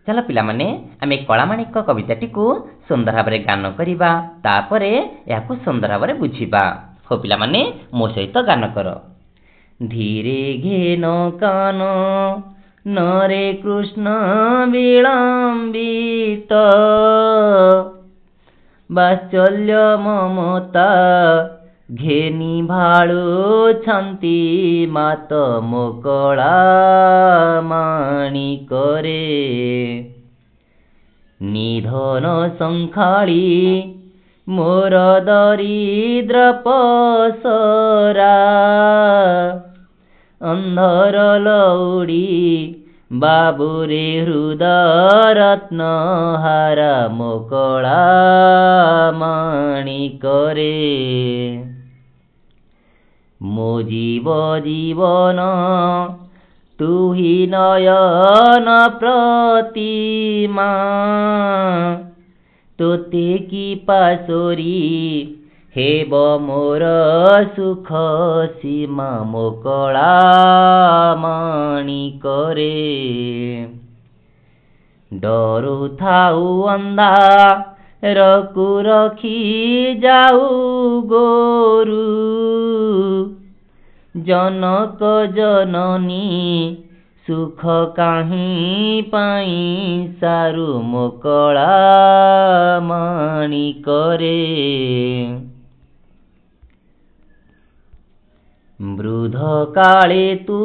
चल पिलामाने आमे कलामाणिक कविताटी को सुंदर भाव में गान करिबा तापरे याकु सुंदर भाव में बुझिबा। हो पिलामाने मो सहित गान कर। धीरे घेन कान नरे कृष्ण विलंबित वात्सल्य ममता घेनी भाळु छंती मात मोकळा माणिक रे। निधन संखाळी मोर दरिद्र पसरा अंधर लौडी बाबुरे हृदय रत्नहारा मोकळा माणिक रे। मो जीव जीवन तू ही नयन प्रतिमा तोते की पासोरी हेब मोर सुख सीमा मोकळा माणिक रे। डरू थाऊ अंधा रकु रखी जाऊ गोरु जनक जननी सुख काहीं पाई सारु मोकळा माणिक रे। वृद्ध काले तू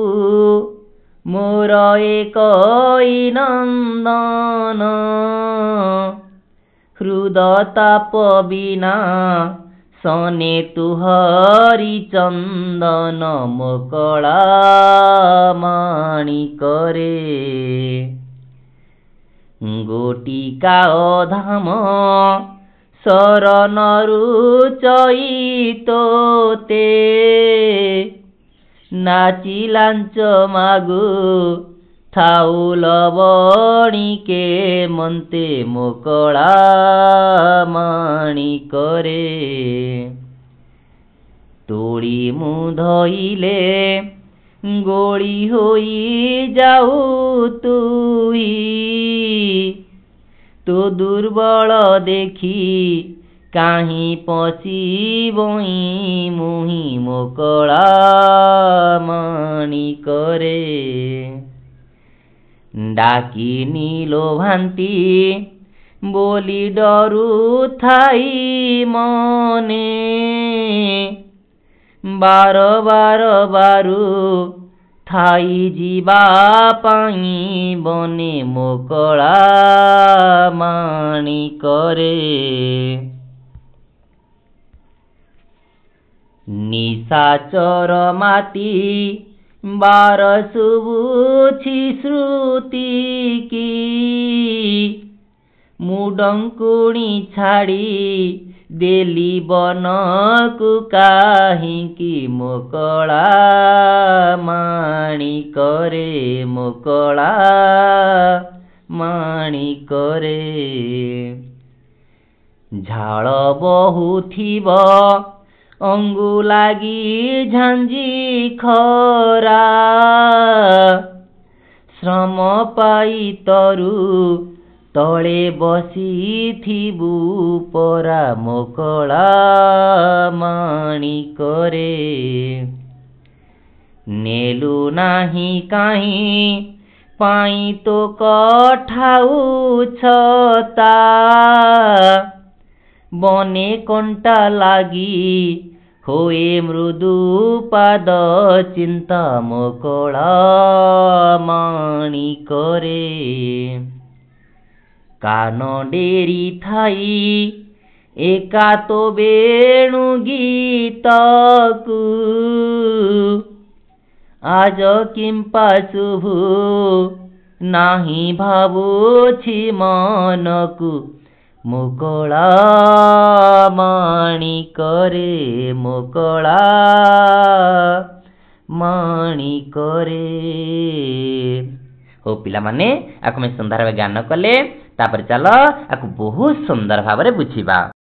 मोर एक नंदन हृदताप बिना सने तु हरि चंदन मोकळा माणिक रे। गोटिका धाम शरणरु चैतोते नाची लांच मागु थाऊ लवणिके मन्ते मोकळा माणिक रे। तोड़ी मुधइले गोली होई जाऊ तुई तो दुर्बल देखी काहीं पशिबई मुही मोकळा माणिक रे। डाकी नीलो भांती बोली डरू थाई मने बार बार बारू थाई जीवा पाई बने मोकळा माणिक रे। निशाचर माती बार शुभुछि श्रुति की मुडंकुणी छाड़ी देली बनकु काहिंकी मोकळा माणिक रे मोकळा माणिक रे। झाळ बहुथिब अंगु लागी झांझी खरा श्रम पाई तरु तले बसी थिबु परा मोकळा माणिक रे। नेलु नाही काहीं पाई तो कठाऊ छता बने कंटा लागी होए मृदु पाद चिंता मोकळा माणिक रे। कान डेरी थाई एका तो बेणु गीतकु आज किंपा शुभु नाही भावुछि मनकु मोकळा माणिक रे मोकळा माणिक रे। हो पिला माने आकु में सुंदर भाव गान कले तापर चल आकु बहुत सुंदर भाव में बुझिबा।